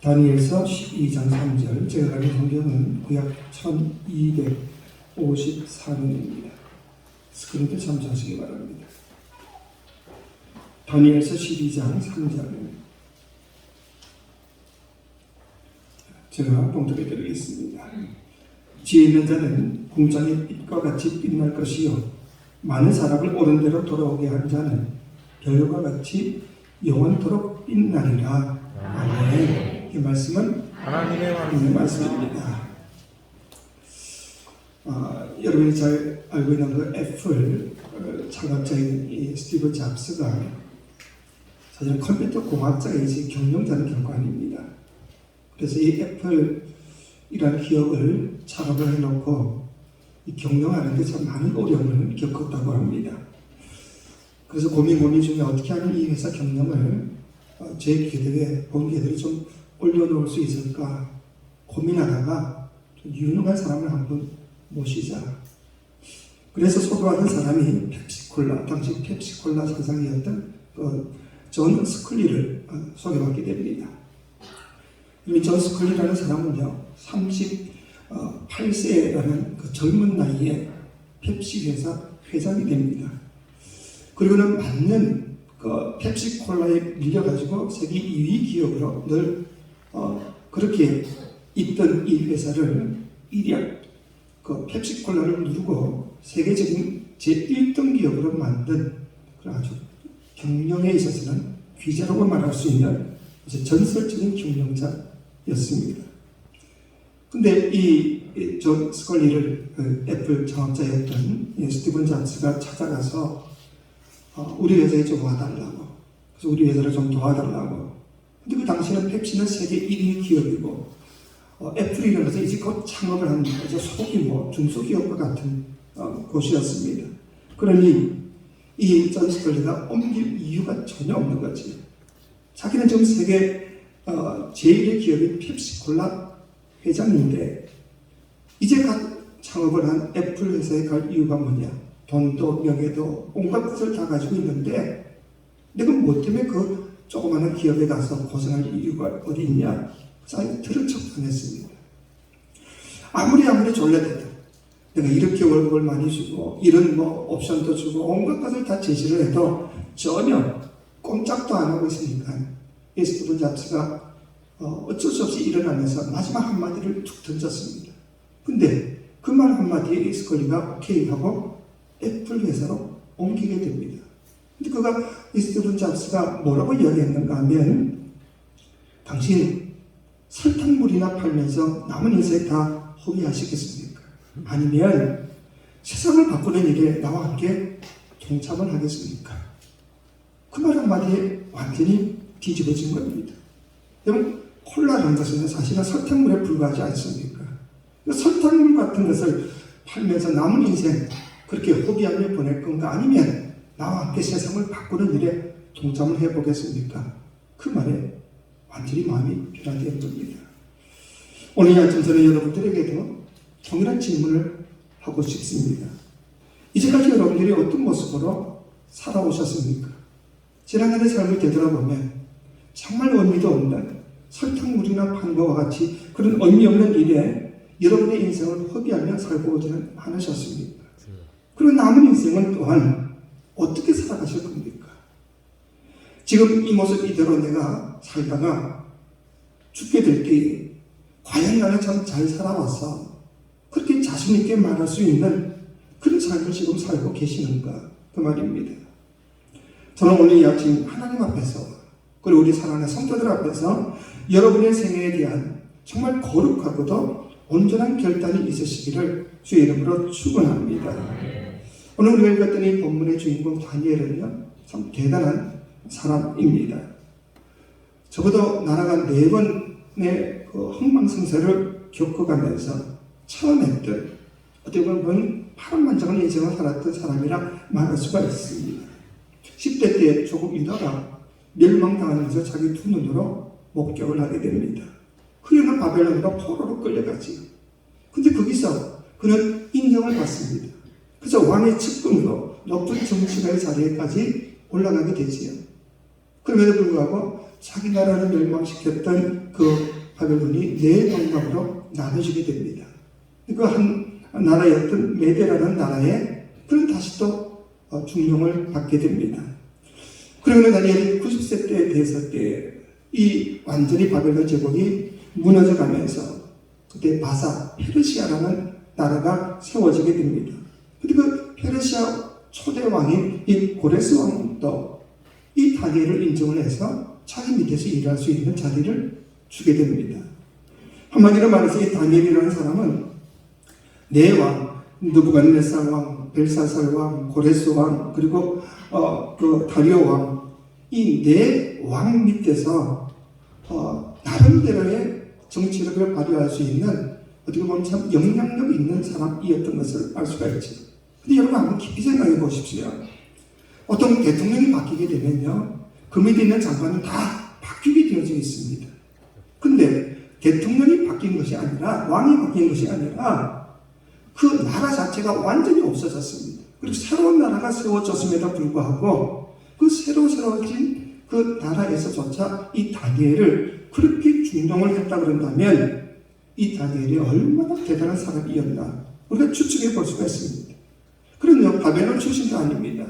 다니엘서 12장 3절, 제가 가진 성경은 구약 1254년입니다. 스크린에 참조하시기 바랍니다. 다니엘서 12장 3절, 제가 봉독해 드리겠습니다. 지혜 있는 자는 공장의 빛과 같이 빛날 것이요, 많은 사람을 옳은 대로 돌아오게 한 자는 별과 같이 영원토록 빛나리라. 아멘. 이 말씀은 하나님의 말씀입니다. 여러분이 잘 알고 있는 그 애플 창업자인 이 스티브 잡스가 사실 컴퓨터 공학자이지 경영자는 결코 아닙니다. 그래서 이 애플이라는 기업을 창업을 해놓고 이 경영하는 데 참 많은 어려움을 겪었다고 합니다. 그래서 고민 중에 어떻게 하면 이 회사 경영을 제 계획에 본 계획을 좀 올려놓을 수 있을까 고민하다가 좀 유능한 사람을 한번 모시자. 그래서 소개하는 사람이 펩시콜라, 당시 펩시콜라 사장이었던 존 스클리를 소개받게 됩니다. 이 존 스클리라는 사람은요, 38세라는 그 젊은 나이에 펩시 회사 회장이 됩니다. 그리고는 맞는 그 펩시콜라에 밀려가지고 세계 2위 기업으로 늘 그렇게 있던 이 회사를 일약 그 펩시콜라를 누르고 세계적인 제1등 기업으로 만든 그런 아주 경영에 있어서는 귀재라고 말할 수 있는 전설적인 경영자였습니다. 근데 이 존 스컬리를 애플 창업자였던 스티븐 잡스가 찾아가서 우리 회사에 좀 와달라고, 그래서 우리 회사를 좀 도와달라고. 근데 그 당시에는 펩시는 세계 1위 기업이고 애플이라는 것은 이제 곧 창업을 하는 소규모 중소기업과 같은 곳이었습니다. 그러니 이 존 스컬리가 옮길 이유가 전혀 없는 거지. 자기는 지금 세계 제1의 기업인 펩시콜라 회장인데 이제 갓 창업을 한 애플 회사에 갈 이유가 뭐냐? 돈도 명예도 온갖 것을 다 가지고 있는데 내가 뭐 때문에 그 조그마한 기업에 가서 고생할 이유가 어디 있냐? 그래서 들은 척도 했습니다. 아무리 졸라대도 내가 이렇게 월급을 많이 주고 이런 옵션도 주고 온갖 것을 다 제시를 해도 전혀 꼼짝도 안 하고 있으니까 이 스티븐 잡스가 어쩔 수 없이 일어나면서 마지막 한마디를 툭 던졌습니다. 근데 그 말 한마디에 이 스컬리가 오케이 하고 애플 회사로 옮기게 됩니다. 근데 이 스티븐 잡스가 뭐라고 이야기했는가 하면, 당신 설탕물이나 팔면서 남은 인생 다 허비하시겠습니까? 아니면 세상을 바꾸는 일에 나와 함께 동참을 하겠습니까? 그 말 한마디에 완전히 뒤집어진 겁니다. 여러분, 콜라라는 것은 사실은 설탕물에 불과하지 않습니까? 설탕물 같은 것을 팔면서 남은 인생 그렇게 허비하며 보낼 건가? 아니면 나와 함께 세상을 바꾸는 일에 동참을 해보겠습니까? 그 말에 완전히 마음이 변화된 겁니다. 오늘 이 아침 저는 여러분들에게도 동일한 질문을 하고 싶습니다. 이제까지 여러분들이 어떤 모습으로 살아오셨습니까? 지난날의 삶을 되돌아보면 정말 의미도 없는 설탕물이나 판 것과 같이 그런 의미 없는 일에 여러분의 인생을 허비하며 살고 오지는 않으셨습니까? 그리고 남은 인생은 또한 어떻게 살아가실 겁니까? 지금 이 모습 이대로 내가 살다가 죽게 될 때에 과연 나는 참 잘 살아왔어, 그렇게 자신있게 말할 수 있는 그런 삶을 지금 살고 계시는가, 그 말입니다. 저는 오늘 이 아침 하나님 앞에서, 그리고 우리 사랑하는 성도들 앞에서 여러분의 생애에 대한 정말 거룩하고도 온전한 결단이 있으시기를 주의 이름으로 축원합니다. 오늘 우리가 읽었던 이 본문의 주인공 다니엘은요, 참 대단한 사람입니다. 적어도 나라가 4번의 그 흥망성쇠를 겪어가면서 처음 했던, 어떻게 보면 파란만장한 인생을 살았던 사람이라 말할 수가 있습니다. 10대 때 조금 있다가 멸망당하면서 자기 두 눈으로 목격을 하게 됩니다. 그녀는 바벨론으로 포로로 끌려가지요. 근데 거기서 그는 인정을 받습니다. 그래서 왕의 측근으로 높은 정치가의 자리에까지 올라가게 되지요. 그럼에도 불구하고 자기 나라를 멸망시켰던 그 바벨론이 네 동각으로 나눠지게 됩니다. 그 한 나라였던 메데라는 나라에 그는 다시 또 중용을 받게 됩니다. 그러면 다니엘이 90세 때에 됐을 때 이 완전히 바벨론 제국이 무너져가면서 그때 바사 페르시아라는 나라가 세워지게 됩니다. 근데 그 페르시아 초대 왕인 이 고레스 왕도 이 다니엘을 인정을 해서 자기 밑에서 일할 수 있는 자리를 주게 됩니다. 한마디로 말해서 이 다니엘이라는 사람은 네 왕, 느부갓네살 왕, 벨사살 왕, 고레스 왕, 그리고 그 다리오 왕, 이 네 왕 밑에서 나름대로의 정치력을 발휘할 수 있는 어떻게 보면 참 영향력 있는 사람이었던 것을 알 수가 있죠. 근데 여러분 한번 깊이 생각해 보십시오. 어떤 대통령이 바뀌게 되면요, 그 밑에 있는 장관은 다 바뀌게 되어져 있습니다. 근데 대통령이 바뀐 것이 아니라, 왕이 바뀐 것이 아니라 그 나라 자체가 완전히 없어졌습니다. 그리고 새로운 나라가 세워졌음에도 불구하고 그 새로 세워진 그 나라에서조차 이 다니엘을 그렇게 중용을 했다 그런다면 이 다니엘이 얼마나 대단한 사람이었나 우리가 추측해 볼 수가 있습니다. 그런요, 바벨론 출신도 아닙니다.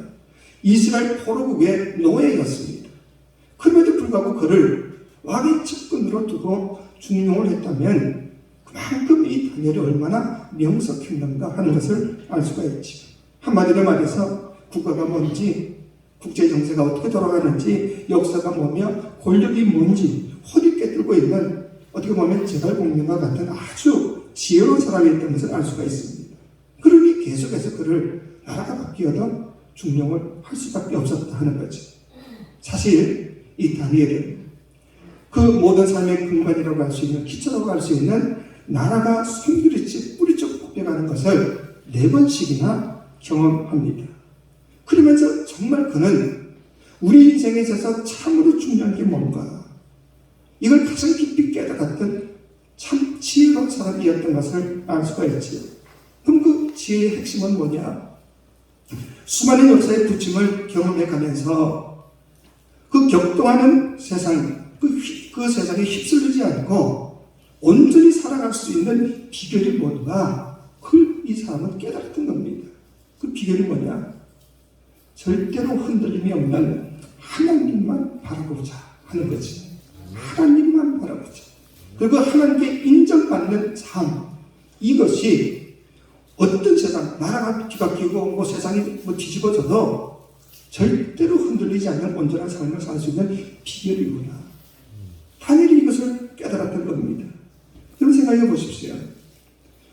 이스라엘 포로국의 노예였습니다. 그럼에도 불구하고 그를 왕의 측근으로 두고 중용을 했다면 그만큼 이 다니엘이 얼마나 명석했는가 하는 것을 알 수가 있죠. 한마디로 말해서 국가가 뭔지, 국제 정세가 어떻게 돌아가는지, 역사가 뭐며 권력이 뭔지 허리 깨뚫고 있는 어떻게 보면 제갈공명과 같은 아주 지혜로운 사람이었던 것을 알 수가 있습니다. 그러니 계속해서 그를 나라가 바뀌어도 중용을 할 수밖에 없었다 하는 거죠. 사실 이 다니엘은 그 모든 삶의 근간이라고 할 수 있는, 기초라고 할 수 있는 나라가 송두리째 뿌리째 뽑혀가는 것을 4번씩이나 경험합니다. 그러면서 정말 그는 우리 인생에 있어서 참으로 중요한 게 뭔가, 이걸 가장 깊이 깨달았던 참 지혜로운 사람이었던 것을 알 수가 있지요. 그럼 그 지혜의 핵심은 뭐냐? 수많은 역사의 부침을 경험해 가면서 그 격동하는 세상, 그 세상에 휩쓸리지 않고 온전히 살아갈 수 있는 비결이 뭔가, 그걸 이 사람은 깨달았던 겁니다. 그 비결이 뭐냐? 절대로 흔들림이 없는 하나님만 바라보자 하는 거지. 하나님만 바라보자. 그리고 하나님께 인정받는 삶, 이것이 어떤 세상, 나라가 뒤바뀌고 뭐 세상이 뭐 뒤집어져도 절대로 흔들리지 않는 온전한 삶을 살 수 있는 비결이구나. 다니엘이 이것을 깨달았던 겁니다. 여러분 생각해 보십시오.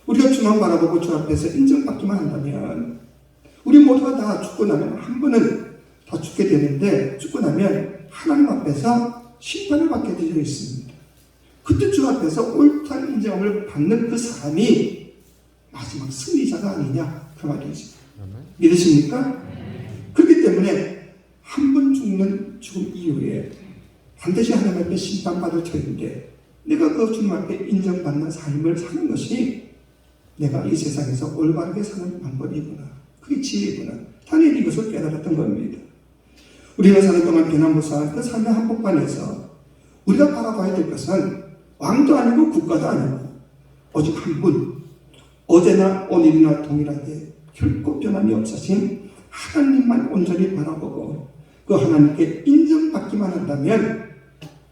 우리가 주만 바라보고 주 앞에서 인정받기만 한다면 우리 모두가 다 죽고 나면 한 번은 다 죽게 되는데, 죽고 나면 하나님 앞에서 심판을 받게 되어 있습니다. 그때 주 앞에서 옳다는 인정을 받는 그 사람이 마지막 승리자가 아니냐 그 말이죠. 믿으십니까? 그렇기 때문에 한 번 죽는 죽음 이후에 반드시 하나님 앞에 심판받을 터인데, 내가 그 주님 앞에 인정받는 삶을 사는 것이 내가 이 세상에서 올바르게 사는 방법이구나. 그게 지혜구나. 다니엘이 이것을 깨달았던 겁니다. 우리가 사는 동안 변화무사한 그 삶의 한복판에서 우리가 바라봐야 될 것은 왕도 아니고 국가도 아니고 오직 한 분, 어제나 오늘이나 동일하게 결코 변함이 없으신 하나님만 온전히 바라보고 그 하나님께 인정받기만 한다면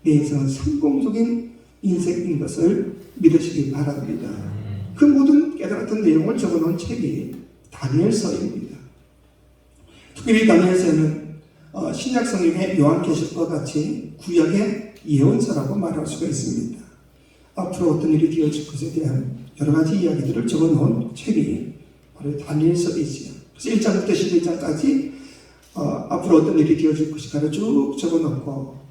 내 인생은 성공적인 인생인 것을 믿으시기 바랍니다. 그 모든 깨달았던 내용을 적어놓은 책이 다니엘서입니다. 특별히 다니엘서는 신약 성경의 요한계시록과 같이 구약의 예언서라고 말할 수가 있습니다. 앞으로 어떤 일이 되어질 것에 대한 여러 가지 이야기들을 적어놓은 책이 바로 다니엘서이지요. 그래서 1장부터 11장까지 앞으로 어떤 일이 되어질 것인가를 쭉 적어놓고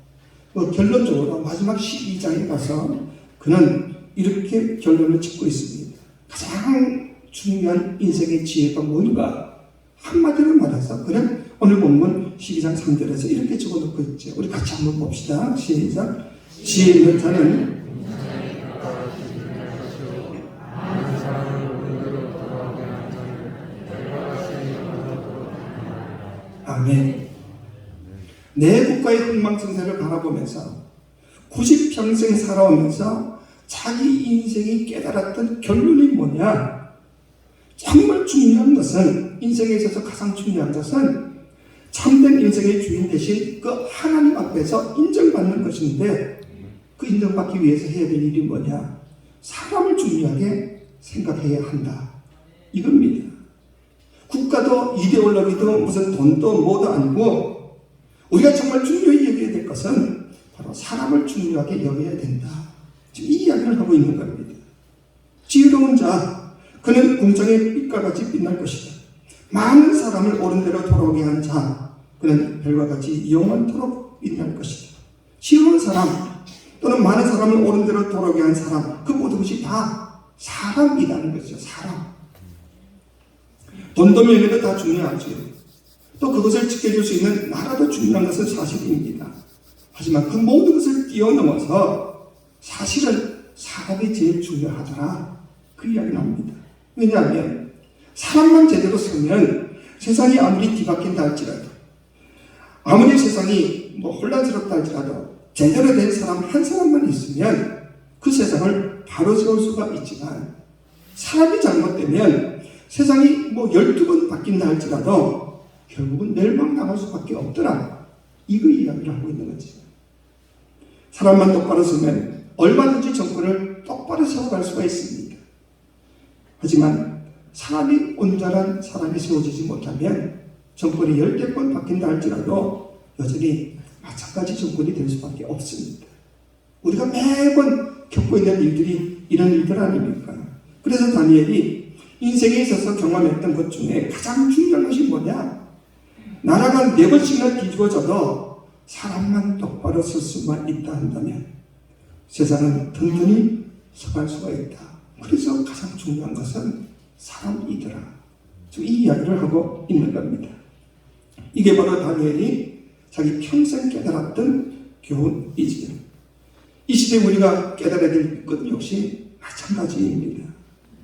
결론적으로 마지막 12장에 가서 그는 이렇게 결론을 짓고 있습니다. 가장 중요한 인생의 지혜가 뭔가, 한마디로 말해서 그는 오늘 본문 12장 3절에서 이렇게 적어놓고 있죠. 우리 같이 한번 봅시다. 시작. 지혜 있는 자는 아멘. 내 국가의 흥망성쇠를 바라보면서 90평생 살아오면서 자기 인생이 깨달았던 결론이 뭐냐? 정말 중요한 것은, 인생에 있어서 가장 중요한 것은 참된 인생의 주인 대신 그 하나님 앞에서 인정받는 것인데, 그 인정받기 위해서 해야 될 일이 뭐냐? 사람을 중요하게 생각해야 한다. 이겁니다. 국가도 이데올로기도 무슨 돈도 뭐도 아니고, 우리가 정말 중요히 여겨야 될 것은 바로 사람을 중요하게 여겨야 된다. 지금 이 이야기를 하고 있는 겁니다. 지혜로운 자, 그는 궁정의 빛과 같이 빛날 것이다. 많은 사람을 옳은 대로 돌아오게 한 자, 그는 별과 같이 영원토록 빛날 것이다. 지혜로운 사람 또는 많은 사람을 옳은 대로 돌아오게 한 사람, 그 모든 것이 다 사람이라는 것이죠. 사람. 돈도 명예도 다 중요하죠. 또 그것을 지켜줄 수 있는 나라도 중요한 것은 사실입니다. 하지만 그 모든 것을 뛰어넘어서 사실은 사람이 제일 중요하더라. 그 이야기를 합니다. 왜냐하면 사람만 제대로 서면 세상이 아무리 뒤바뀐다 할지라도, 아무리 세상이 혼란스럽다 할지라도 제대로 된 사람 한 사람만 있으면 그 세상을 바로 세울 수가 있지만, 사람이 잘못되면 세상이 12번 바뀐다 할지라도 결국은 멸망당할 수밖에 없더라. 이거 이야기를 하고 있는 거지. 사람만 똑바로 서면 얼마든지 정권을 똑바로 세워갈 수가 있습니다. 하지만 사람이 온전한 사람이 세워지지 못하면 정권이 10번 바뀐다 할지라도 여전히 마찬가지 정권이 될 수밖에 없습니다. 우리가 매번 겪고 있는 일들이 이런 일들 아닙니까? 그래서 다니엘이 인생에 있어서 경험했던 것 중에 가장 중요한 것이 뭐냐? 나라가 4번씩이나 뒤집어져도 사람만 똑바로 설 수만 있다 한다면 세상은 든든히 서갈 수가 있다. 그래서 가장 중요한 것은 사람이더라. 지금 이 이야기를 하고 있는 겁니다. 이게 바로 다니엘이 자기 평생 깨달았던 교훈이지요. 이 시대에 우리가 깨달아야 될 것 역시 마찬가지입니다.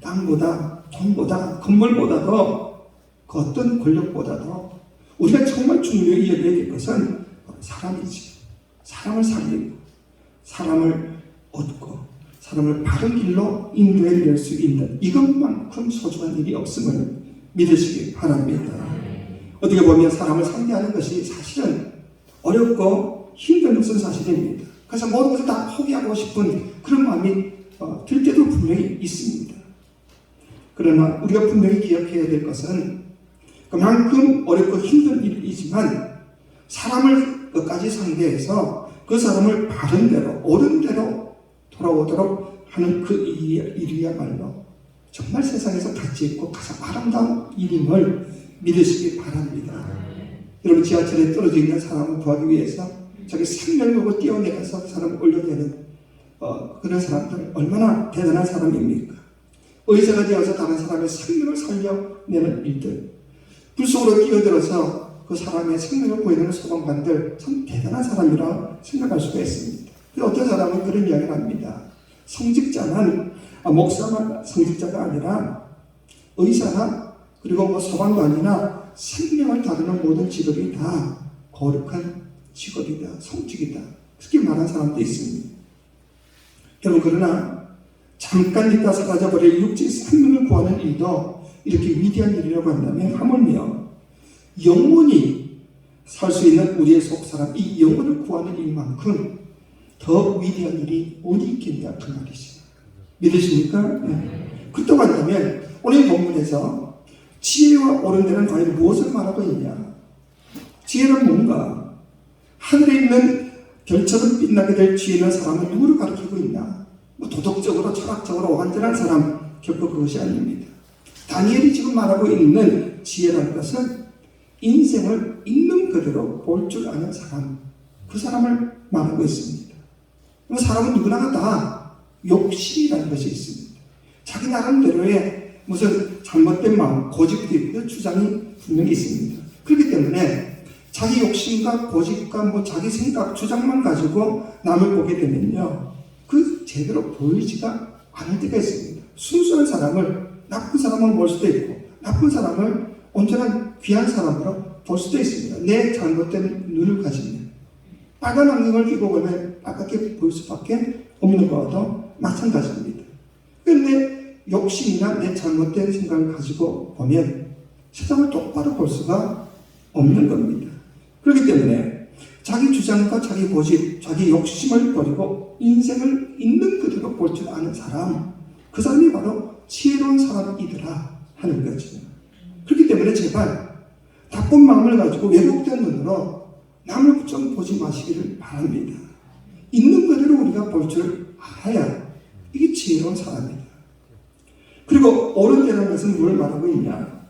땅보다, 돈보다, 건물보다도, 그 어떤 권력보다도 우리가 정말 중요히 여겨야 될 것은 사람이지. 사람을 살리고, 사람을 얻고, 사람을 바른 길로 인도해낼 수 있는 이것만큼 소중한 일이 없음을 믿으시기 바랍니다. 어떻게 보면 사람을 상대하는 것이 사실은 어렵고 힘든 것은 사실입니다. 그래서 모든 것을 다 포기하고 싶은 그런 마음이 들 때도 분명히 있습니다. 그러나 우리가 분명히 기억해야 될 것은 그만큼 어렵고 힘든 일이지만 사람을 끝까지 상대해서 그 사람을 바른 대로, 옳은 대로 돌아오도록 하는 그 일이야말로 정말 세상에서 가치 있고 가장 아름다운 일임을 믿으시기 바랍니다. 여러분, 지하철에 떨어져 있는 사람을 구하기 위해서 자기 생명을 걸고 뛰어내려서 그 사람을 올려내는 그런 사람들 얼마나 대단한 사람입니까? 의사가 되어서 다른 사람의 생명을 살려내는 일들, 불 속으로 뛰어들어서 그 사람의 생명을 보이는 소방관들 참 대단한 사람이라 생각할 수가 있습니다. 어떤 사람은 그런 이야기를 합니다. 성직자는 목사만 성직자가 아니라 의사나 그리고 소방관이나 생명을 다루는 모든 직업이 다 거룩한 직업이다, 성직이다, 그렇게 말한 사람도 있습니다. 여러분, 그러나 잠깐 있다 사라져버릴 육체의 생명을 구하는 일도 이렇게 위대한 일이라고 한다면 하물며 영원히 살 수 있는 우리의 속사람, 이 영혼을 구하는 일만큼 더 위대한 일이 어디 있겠냐 그 말이죠. 믿으십니까? 네. 그렇다고 한다면 오늘 본문에서 지혜와 옳은 데는 과연 무엇을 말하고 있냐? 지혜는 뭔가? 하늘에 있는 별처럼 빛나게 될 지혜 있는 사람은 누구를 가리키고 있나? 도덕적으로 철학적으로 완전한 사람, 결코 그것이 아닙니다. 다니엘이 지금 말하고 있는 지혜라는 것은 인생을 있는 그대로 볼 줄 아는 사람, 그 사람을 말하고 있습니다. 사람은 누구나 다 욕심이라는 것이 있습니다. 자기 나름대로의 무슨 잘못된 마음, 고집도 있고 주장이 분명히 있습니다. 그렇기 때문에 자기 욕심과 고집과 자기 생각, 주장만 가지고 남을 보게 되면요, 그 제대로 보이지가 않을 때가 있습니다. 순수한 사람을 나쁜 사람으로 볼 수도 있고, 나쁜 사람을 온전한 귀한 사람으로 볼 수도 있습니다. 내 잘못된 눈을 가지면 빨간 안경을 끼고 보면 빨갛게 보일 보일 수밖에 없는 것과도 마찬가지입니다. 그런데 욕심이나 내 잘못된 생각을 가지고 보면 세상을 똑바로 볼 수가 없는 겁니다. 그렇기 때문에 자기 주장과 자기 고집, 자기 욕심을 버리고 인생을 있는 그대로 볼 줄 아는 사람, 그 사람이 바로 지혜로운 사람이더라 하는 거죠. 그렇기 때문에 제발 나쁜 마음을 가지고 왜곡된 눈으로 남을 좀 보지 마시기를 바랍니다. 있는 그대로 우리가 볼 줄 알아야 이게 지혜로운 사람이다. 그리고 옳은 대라는 것은 뭘 말하고 있냐?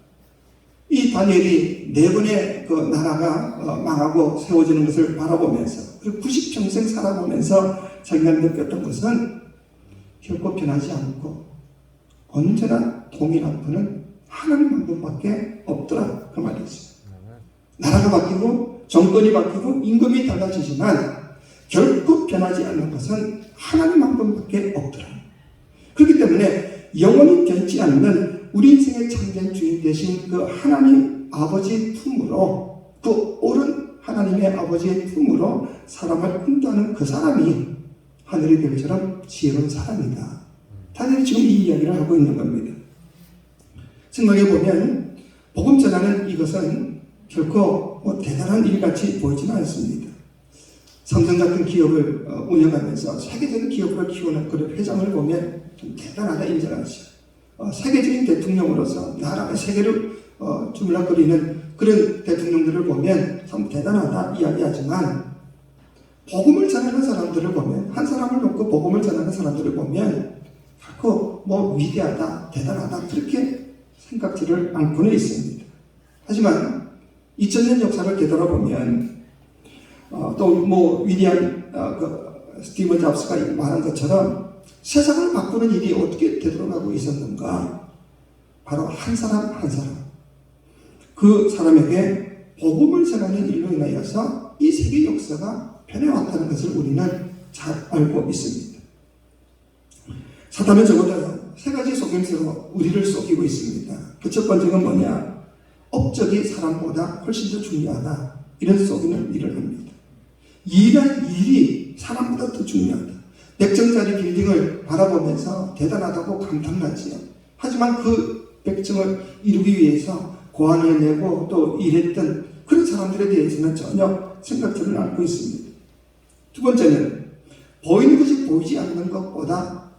이 다니엘이 네 번의 그 나라가 망하고 세워지는 것을 바라보면서 그리고 90평생 살아보면서 자기가 느꼈던 것은 결코 변하지 않고 언제나 동일한 분은 하나님 한 분밖에 없더라 그 말이죠. 나라가 바뀌고 정권이 바뀌고 임금이 달라지지만 결코 변하지 않는 것은 하나님 한 분밖에 없더라. 그렇기 때문에 영원히 변치 않는 우리 인생의 참된 주인 되신 그 하나님 아버지의 품으로, 그 옳은 하나님의 아버지의 품으로 사람을 인도하는 그 사람이 하늘의 별처럼 지혜로운 사람이다. 다들 지금 이 이야기를 하고 있는 겁니다. 생각해 보면 복음 전하는 이것은 결코 대단한 일같이 보이지는 않습니다. 삼성 같은 기업을 운영하면서 세계적인 기업을 키우는 그런 회장을 보면 좀 대단하다 인정하시죠. 세계적인 대통령으로서 나라의 세계를 주물럭거리는 그런 대통령들을 보면 참 대단하다 이야기하지만 복음을 전하는 사람들을 보면, 한 사람을 놓고 복음을 전하는 사람들을 보면 결코 위대하다, 대단하다 그렇게 생각지를 않고는 있습니다. 하지만 2000년 역사를 되돌아보면 또 위대한 스티브 잡스가 말한 것처럼 세상을 바꾸는 일이 어떻게 되돌아가고 있었는가? 바로 한 사람 한 사람, 그 사람에게 복음을 전하는 일로 인하여서 이 세계 역사가 변해왔다는 것을 우리는 잘 알고 있습니다. 사탄은 적어도 세 가지 속임수로 우리를 속이고 있습니다. 그 첫 번째가 뭐냐? 업적이 사람보다 훨씬 더 중요하다. 이런 속이는 일을 합니다. 일한 일이 사람보다 더 중요하다. 100층짜리 빌딩을 바라보면서 대단하다고 감탄하지요. 하지만 그 100층을 이루기 위해서 고안을 내고 또 일했던 그런 사람들에 대해서는 전혀 생각지를 않고 있습니다. 두 번째는 보이는 것이 보이지 않는 것보다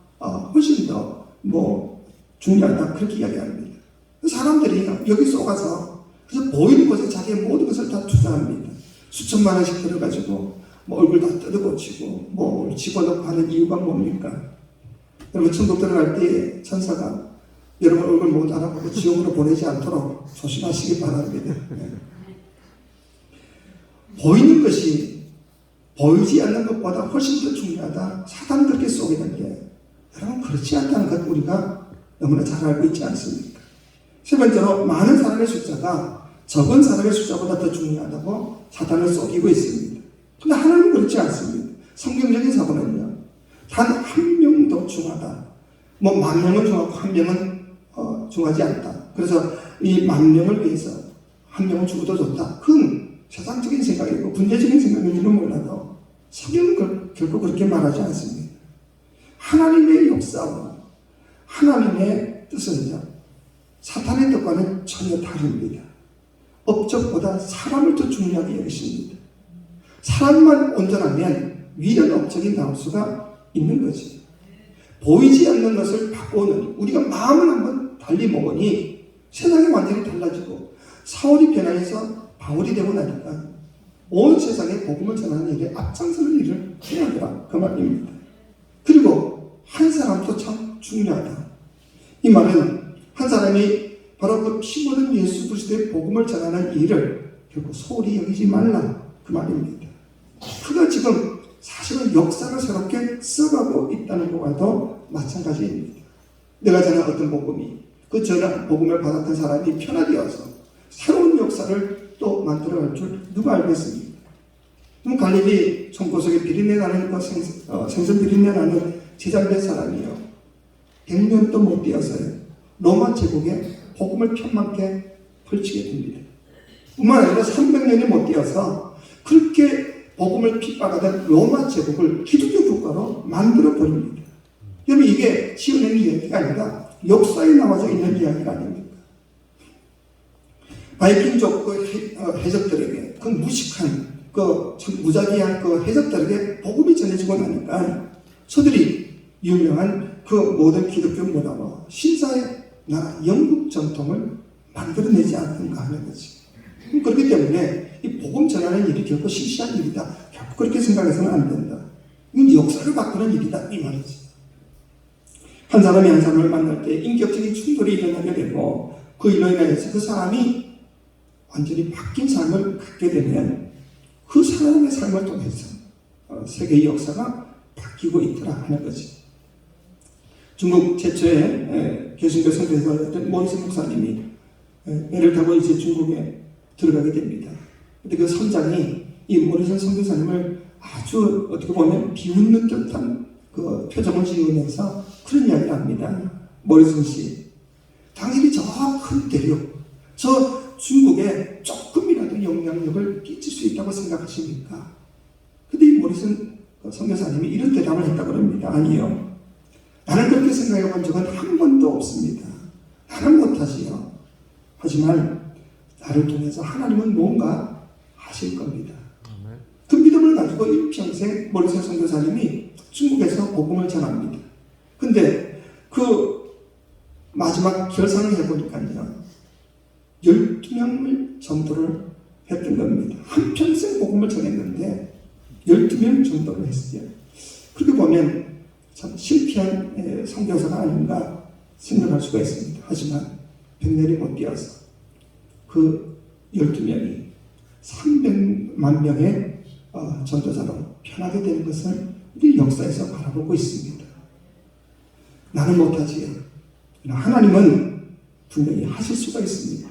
훨씬 더 중요하다 그렇게 이야기합니다. 사람들이 여기 쏘가서 그래서 보이는 것에 자기의 모든 것을 다 투자합니다. 수천만 원씩 들어가지고 얼굴 다 뜯어고치고 집어넣고 하는 이유가 뭡니까? 여러분 천국 들어갈 때 천사가 여러분 얼굴 못 알아보고 지옥으로 보내지 않도록 조심하시기 바랍니다. 보이는 것이 보이지 않는 것보다 훨씬 더 중요하다. 사탄 그렇게 속이는데 여러분 그렇지 않다는 것 우리가 너무나 잘 알고 있지 않습니까? 세 번째로 많은 사람의 숫자가 적은 사람의 숫자보다 더 중요하다고 사탄을 속이고 있습니다. 그런데 하나님은 그렇지 않습니다. 성경적인 사고는요, 단 한 명도 중하다. 10,000명은 중하고 한 명은 중하지 않다. 그래서 이 10,000명을 위해서 한 명은 죽어도 좋다. 그건 세상적인 생각이고 군대적인 생각인지는 몰라도 성경은 결코 그렇게 말하지 않습니다. 하나님의 역사와 하나님의 뜻은요, 사탄의 뜻과는 전혀 다릅니다. 업적보다 사람을 더 중요하게 여기십니다. 사람만 온전하면 위대한 업적이 나올 수가 있는 거지. 보이지 않는 것을 바꾸는, 우리가 마음을 한번 달리 먹으니 세상이 완전히 달라지고 사울이 변화해서 바울이 되고 나니까 온 세상에 복음을 전하는 일에 앞장서는 일을 해야 한다 그 말입니다. 그리고 한 사람도 참 중요하다. 이 말은 한 사람이 바로 그 피 묻은 예수 그리스도의 복음을 전하는 일을 결코 소홀히 여기지 말라 그 말입니다. 그가 지금 사실은 역사를 새롭게 써가고 있다는 것과도 마찬가지입니다. 내가 전한 어떤 복음이 그 전한 복음을 받았던 사람이 변화되어서 새로운 역사를 또 만들어갈 줄 누가 알겠습니까? 그럼 갈릴리 총고속에 비린내 나는 생선 비린내 나는 제자된 사람이요, 100년도 못 되어서요 로마 제국에 복음을 편만게 펼치게 됩니다. 뿐만 아니라 300년이 못 되어서 그렇게 복음을 핍박하던 로마 제국을 기독교 국가로 만들어 버립니다. 여러분 이게 지어낸 이야기가 아니라 역사에 나와져 있는 이야기가 아닙니까? 바이킹족 해적들에게 그 무식한 참 무자비한 해적들에게 복음이 전해지고 나니까 저들이 유명한 그 모든 기독교 문화와 신사의 나라 영국 전통을 만들어내지 않는가 하는 거지. 그렇기 때문에 이 복음 전하는 일이 결코 시시한 일이다. 결코 그렇게 생각해서는 안 된다. 이건 역사를 바꾸는 일이다 이 말이지. 한 사람이 한 사람을 만날 때 인격적인 충돌이 일어나게 되고 그 일로 인해서 그 사람이 완전히 바뀐 삶을 갖게 되면 그 사람의 삶을 통해서 세계의 역사가 바뀌고 있더라 하는 거지. 중국 최초의 개신교 선교사였던 모리슨 목사님이 배를 타고 이제 중국에 들어가게 됩니다. 근데 그 선장이 이 모리슨 선교사님을 아주 어떻게 보면 비웃는 듯한 그 표정을 지으면서 그런 이야기를 합니다. 모리슨 씨, 당연히 저 큰 대륙, 저 중국에 조금이라도 영향력을 끼칠 수 있다고 생각하십니까? 근데 이 모리슨 선교사님이 이런 대답을 했다고 합니다. 아니요. 나는 그렇게 생각해 본 적은 한 번도 없습니다. 나는 못하지요. 하지만 나를 통해서 하나님은 뭔가 하실 겁니다. 그 믿음을 가지고 일평생 모리슨 선교사님이 중국에서 복음을 전합니다. 근데 그 마지막 결산을 해보니까요. 12명을 전도를 했던 겁니다. 한평생 복음을 전했는데 12명 전도를 했어요. 그렇게 보면 참 실패한 선교사가 아닌가 생각할 수가 있습니다. 하지만 백년이 못 뛰어서 그 12명이 300만 명의 전도자로 변하게 되는 것을 우리 역사에서 바라보고 있습니다. 나는 못하지요. 하나님은 분명히 하실 수가 있습니다.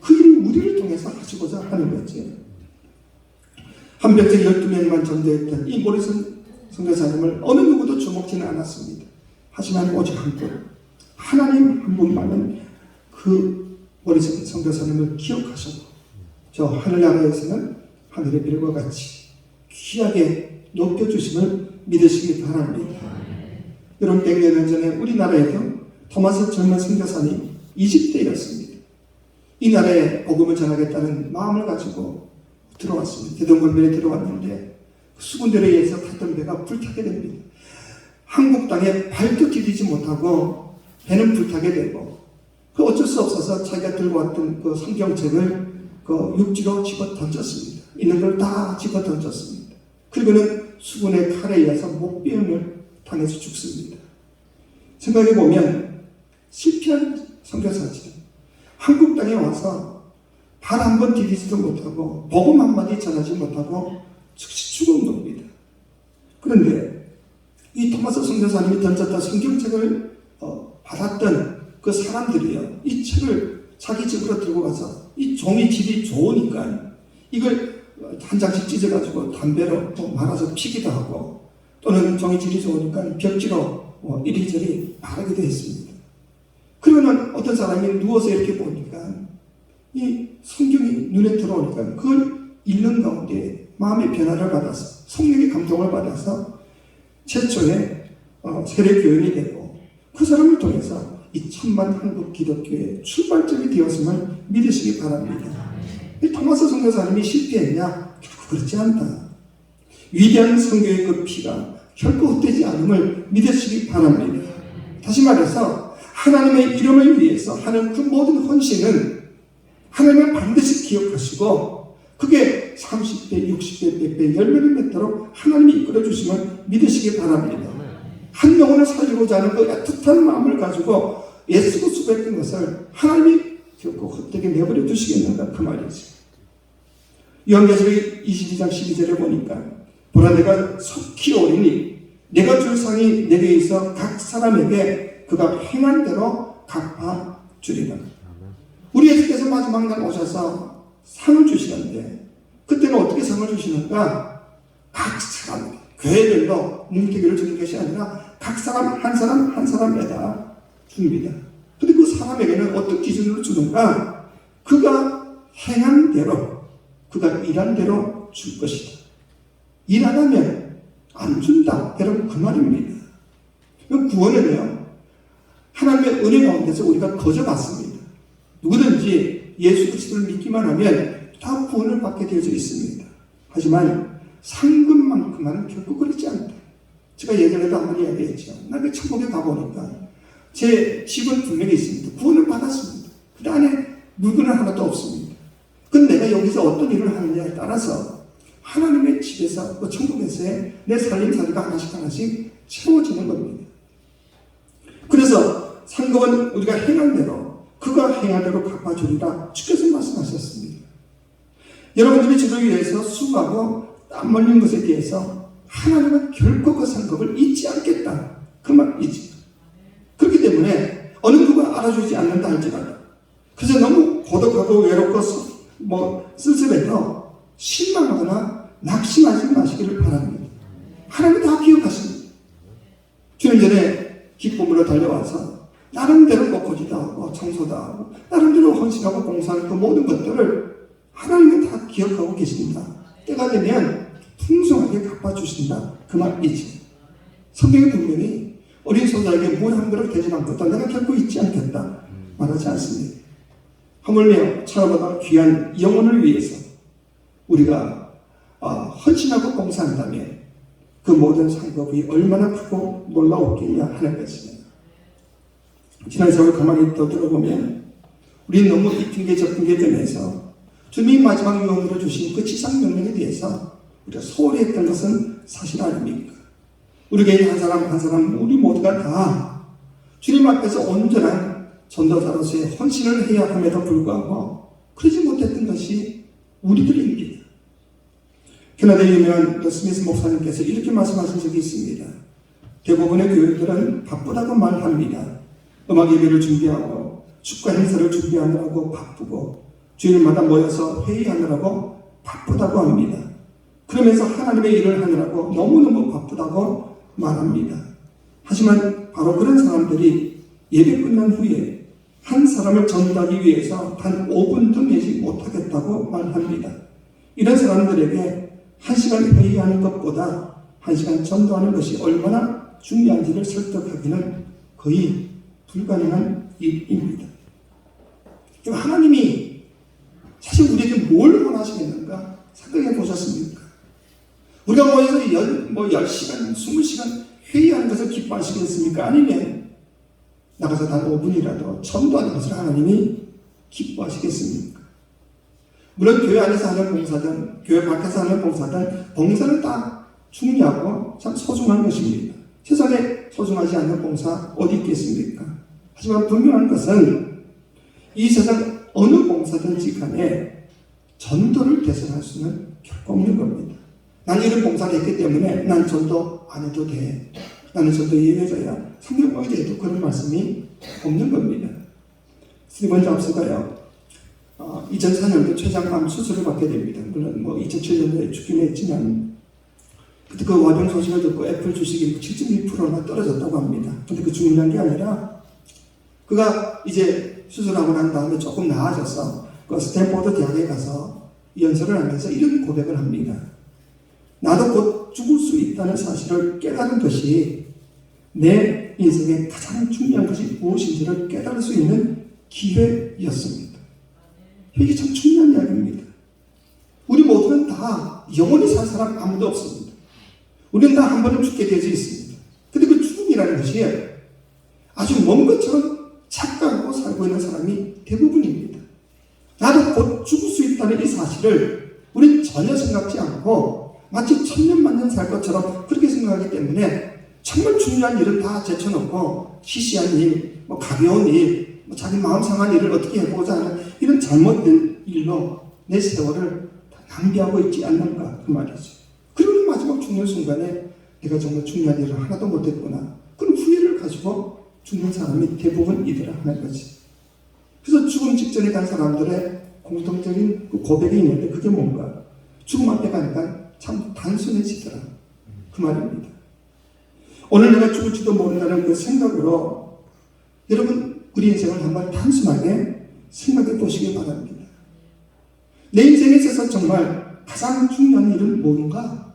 그 일을 우리를 통해서 하시고자 하는 거지. 한평생 12명만 전도했던 이 모리슨 선교사님을 어느 누구도 주목지는 않았습니다. 하지만 오직 한 분, 하나님 한 분만은 그 모리슨 선교사님을 기억하셔서 저 하늘나라에서는 하늘의 별과 같이 귀하게 높여주심을 믿으시기 바랍니다. 여러분 100년 전에 우리나라에도 토마스 젊은 선교사님 20대였습니다. 이 나라에 복음을 전하겠다는 마음을 가지고 들어왔습니다. 대동강변에 들어왔는데 수군대로 의해서 탔던 배가 불타게 됩니다. 한국 땅에 발도 디디지 못하고 배는 불타게 되고 그 어쩔 수 없어서 자기가 들고 왔던 그 성경책을 그 육지로 집어 던졌습니다. 있는 걸 다 집어 던졌습니다. 그리고는 수군의 칼에 의해서 목병을 당해서 죽습니다. 생각해 보면 실패한 선교사지만 한국 땅에 와서 발 한 번 디디지도 못하고 복음 한마디 전하지 못하고 즉시 죽은 겁니다. 그런데 이 토마스 선교사님이 던졌던 성경책을 받았던 그 사람들이요, 이 책을 자기 집으로 들고 가서 이 종이 질이 좋으니까 이걸 한 장씩 찢어가지고 담배로 말아서 피기도 하고 또는 종이 질이 좋으니까 벽지로 이리저리 바르기도 했습니다. 그러고는 어떤 사람이 누워서 이렇게 보니까 이 성경이 눈에 들어오니까 그걸 읽는 가운데 마음의 변화를 받아서 성령의 감동을 받아서 최초의 세례교인이 되고 그 사람을 통해서 이 천만 한국 기독교의 출발점이 되었음을 믿으시기 바랍니다. 토마스 선교사님이 실패했냐? 결코 그렇지 않다. 위대한 성교의 그 피가 결코 헛되지 않음을 믿으시기 바랍니다. 다시 말해서 하나님의 이름을 위해서 하는 그 모든 헌신은 하나님을 반드시 기억하시고 그게 30배, 60배, 100배 열매를 맺도록 하나님이 이끌어주시면 믿으시기 바랍니다. 한 영혼을 살리고자 하는 그 애틋한 마음을 가지고 애쓰고 수고했던 것을 하나님이 결코 헛되게 내버려 두시겠는가 그 말이지. 요한계시록 22장 12절에 보니까 보라 내가 속히 오리니 내가 줄 상이 내게 있어 각 사람에게 그가 행한 대로 갚아주리라. 우리 예수께서 마지막 날 오셔서 상을 주시는데 그때는 어떻게 상을 주시는가? 각 사람, 교회별로 뭉태기를 주는 것이 아니라 각 사람 한 사람 한 사람에다 줍니다. 근데 그 사람에게는 어떤 기준으로 주는가? 그가 행한 대로, 그가 일한 대로 줄 것이다. 일 안 하면 안 준다. 여러분 그 말입니다. 구원은요, 하나님의 은혜 가운데서 우리가 거저 받습니다. 누구든지 예수 그리스도를 믿기만 하면 다 구원을 받게 되어져 있습니다. 하지만 상급만큼은 결코 그렇지 않다. 제가 예전에도 한번 이야기했죠. 나 그 천국에 가보니까 제 집은 분명히 있습니다. 구원을 받았습니다. 그 안에 물건은 하나도 없습니다. 근데 내가 여기서 어떤 일을 하느냐에 따라서 하나님의 집에서, 그 천국에서의 내 살림살이가 하나씩 채워지는 겁니다. 그래서 상급은 우리가 행한 대로, 그가 행한 대로 갚아주리라 주께서 말씀하셨습니다. 여러분들이 저를 위해서 수고하고 땀 흘린 것에 대해서 하나님은 결코 그 상급을 잊지 않겠다. 그 말이지. 그렇기 때문에 어느 누가 알아주지 않는다 할지라도, 그래서 너무 고독하고 외롭고 쓸쓸해도 실망하거나 낙심하지 마시기를 바랍니다. 하나님 다 기억하십니다. 주님 전에 기쁨으로 달려와서 나름대로 꽃꽂이도 하고 청소도 하고 나름대로 헌신하고 봉사하는 그 모든 것들을 하나님은 다 기억하고 계십니다. 때가 되면 풍성하게 갚아주신다. 그 말이지. 성경에 분명히 어린 소자에게 물 한 그릇 대접한 것도 내가 결코 잊지 않겠다 말하지 않습니다. 하물며 차보다 귀한 영혼을 위해서 우리가 헌신하고 봉사한다면 그 모든 상급이 얼마나 크고 놀라웠겠냐 하는 것입니다. 지난 세월 가만히 더 들어보면 우리는 너무 이핑계 저핑계 되면서 주님이 마지막 유언으로 주신 그 지상명령에 대해서 우리가 소홀히 했던 것은 사실 아닙니까? 우리 개인 한 사람 한 사람 우리 모두가 다 주님 앞에서 온전한 전도자로서의 헌신을 해야 함에도 불구하고 그러지 못했던 것이 우리들입니다. 캐나다의 유명한 스미스 목사님께서 이렇게 말씀하신 적이 있습니다. 대부분의 교회들은 바쁘다고 말합니다. 음악 예배를 준비하고 축가 행사를 준비하느라고 바쁘고 주일마다 모여서 회의하느라고 바쁘다고 합니다. 그러면서 하나님의 일을 하느라고 너무너무 바쁘다고 말합니다. 하지만 바로 그런 사람들이 예배 끝난 후에 한 사람을 전도하기 위해서 단 5분도 내지 못하겠다고 말합니다. 이런 사람들에게 1시간 회의하는 것보다 1시간 전도하는 것이 얼마나 중요한지를 설득하기는 거의 불가능한 일입니다. 하나님이 사실 우리에게 뭘 원하시겠는가 생각해 보셨습니까? 우리가 모여서 10시간, 20시간 회의하는 것을 기뻐하시겠습니까? 아니면 나가서 단 5분이라도 전도하는 것을 하나님이 기뻐하시겠습니까? 물론 교회 안에서 하는 봉사든 교회 밖에서 하는 봉사는 다 중요하고 참 소중한 것입니다. 세상에 소중하지 않는 봉사 어디 있겠습니까? 하지만 분명한 것은 이 세상 어느 봉사든지 간에 전도를 대신할 수는 결코 없는 겁니다. 난 이런 봉사를 했기 때문에 난 전도 안 해도 돼. 나는 전도 예외자야. 성경 어디에도 그런 말씀이 없는 겁니다. 스티븐 잡스가요. 2004년도 췌장암 수술을 받게 됩니다. 물론 2007년도에 죽긴 했지만 그때 그 와병 소식을 듣고 애플 주식이 7.2%나 떨어졌다고 합니다. 근데 그 중요한 게 아니라 그가 이제 수술하고 난 다음에 조금 나아져서 그 스탠포드 대학에 가서 연설을 하면서 이런 고백을 합니다. 나도 곧 죽을 수 있다는 사실을 깨달은 것이 내 인생의 가장 중요한 것이 무엇인지를 깨달을 수 있는 기회였습니다. 이게 참 중요한 이야기입니다. 우리 모두는 다 영원히 살 사람 아무도 없습니다. 우리는 다 한 번은 죽게 되어져 있습니다. 근데 그 죽음이라는 것이 아주 먼 것처럼 착각하고 살고 있는 사람이 대부분입니다. 나도 곧 죽을 수 있다는 이 사실을 우리는 전혀 생각지 않고 마치 천년만년 살 것처럼 그렇게 생각하기 때문에 정말 중요한 일은 다 제쳐놓고 시시한 일, 가벼운 일, 자기 마음 상한 일을 어떻게 해보자 하는 이런 잘못된 일로 내 세월을 낭비하고 있지 않는가 그 말이죠. 그리고 마지막 죽는 순간에 내가 정말 중요한 일을 하나도 못했구나. 그런 후회를 가지고 죽는 사람이 대부분이더라 하는 거지. 그래서 죽음 직전에 간 사람들의 공통적인 그 고백이 있는데 그게 뭔가? 죽음 앞에 가니까 참 단순해지더라. 그 말입니다. 오늘 내가 죽을지도 모른다는 그 생각으로 여러분 우리 인생을 한번 단순하게 생각해 보시기 바랍니다. 내 인생에 있어서 정말 가장 중요한 일은 뭔가?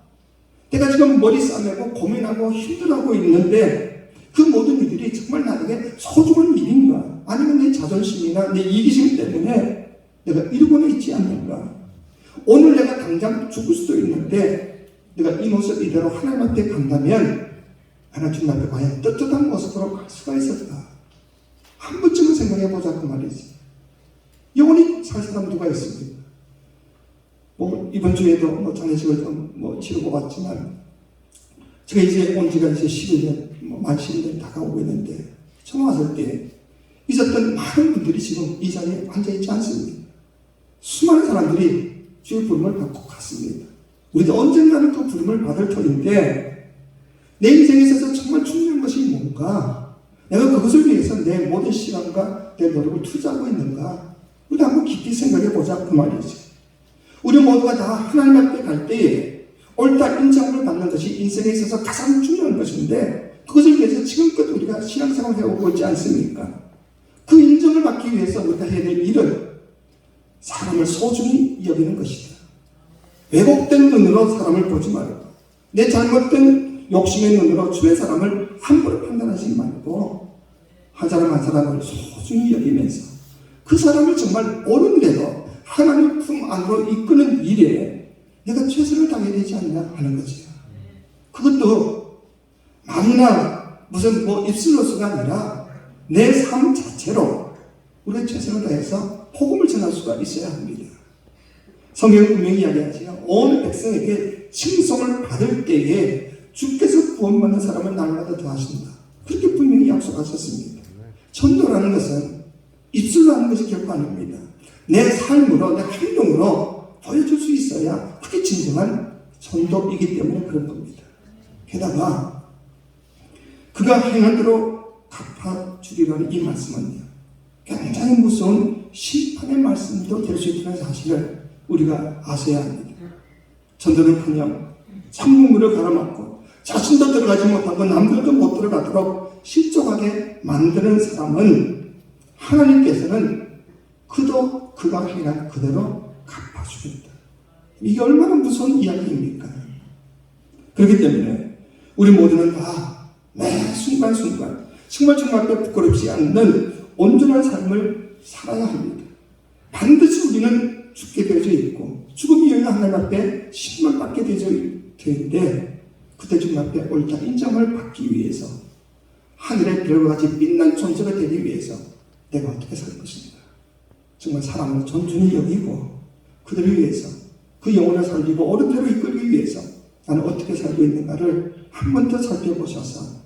내가 지금 머리 싸매고 고민하고 힘들어하고 있는데 그 모든 일들이 정말 나에게 소중한 일인가? 아니면 내 자존심이나 내 이기심 때문에 내가 이러고는 있지 않는가? 오늘 내가 당장 죽을 수도 있는데 내가 이 모습 이대로 하나님 앞에 간다면 하나님 앞에 과연 떳떳한 모습으로 갈 수가 있을까? 한 번쯤은 생각해보자 그 말이지. 영원히 살 사람 누가 있습니까? 이번 주에도 장례식을 좀 치르고 왔지만 제가 이제 온 지가 이제 11년, 만 11년 다가오고 있는데 처음 왔을 때 있었던 많은 분들이 지금 이 자리에 앉아있지 않습니다. 수많은 사람들이 주의 부름을 받고 갔습니다. 우리도 언젠가는 그 부름을 받을 터인데 내 인생에 있어서 정말 중요한 것이 뭔가? 내가 그것을 위해서 내 모든 시간과 내 노력을 투자하고 있는가? 우리 한번 깊이 생각해보자 그 말이지. 우리 모두가 다 하나님 앞에 갈 때에 옳다 인정을 받는 것이 인생에 있어서 가장 중요한 것인데 그것을 위해서 지금껏 우리가 신앙생활을 해오고 있지 않습니까? 그 인정을 받기 위해서 우리가 해야 될 일은 사람을 소중히 여기는 것이다. 왜곡된 눈으로 사람을 보지 말고 내 잘못된 욕심의 눈으로 주변 사람을 함부로 판단하지 말고 한 사람 한 사람을 소중히 여기면서 그 사람을 정말 옳은 대로 하나님 품 안으로 이끄는 일에 내가 최선을 다해야 되지 않나 하는 거지. 그것도 만나 무슨 입술로서가 아니라 내 삶 자체로 우리가 최선을 다해서 복음을 전할 수가 있어야 합니다. 성경은 분명히 이야기하지요. 온 백성에게 칭송을 받을 때에 주께서 구원받는 사람은 날마다 더하신다. 그렇게 분명히 약속하셨습니다. 전도라는 것은 입술로 하는 것이 결코 아닙니다. 내 삶으로, 내 행동으로 보여줄 수 있어야 그게 진정한 전도이기 때문에 그런 겁니다. 게다가 그가 행한 대로 갚아주리라는 이 말씀은요, 굉장히 무서운 심판의 말씀도 될 수 있다는 사실을 우리가 아셔야 합니다. 전도는커녕 참물을 갈아막고 자신도 들어가지 못하고 남들도 못 들어가도록 실족하게 만드는 사람은 하나님께서는 그도 그가 행한 그대로 갚아주겠다. 이게 얼마나 무서운 이야기입니까? 그렇기 때문에 우리 모두는 다 매 순간순간 정말 주님 앞에 부끄럽지 않는 온전한 삶을 살아야 합니다. 반드시 우리는 죽게 되어져 있고 죽음이 여기가 하나님 앞에 심판받게 되어져 있는데 그때 주님 앞에 옳다 인정을 받기 위해서 하늘의 별과 같이 빛난 존재가 되기 위해서 내가 어떻게 살 것인가? 정말 사람을 존중히 여기고 그들을 위해서 그 영혼을 살리고 옳은 대로 이끌기 위해서 나는 어떻게 살고 있는가를 한 번 더 살펴보셔서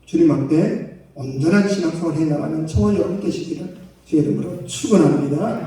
주님 앞에 온전한 신앙생활을 해나가는 저와 여러분 되시기를 주의 이름으로 축원합니다.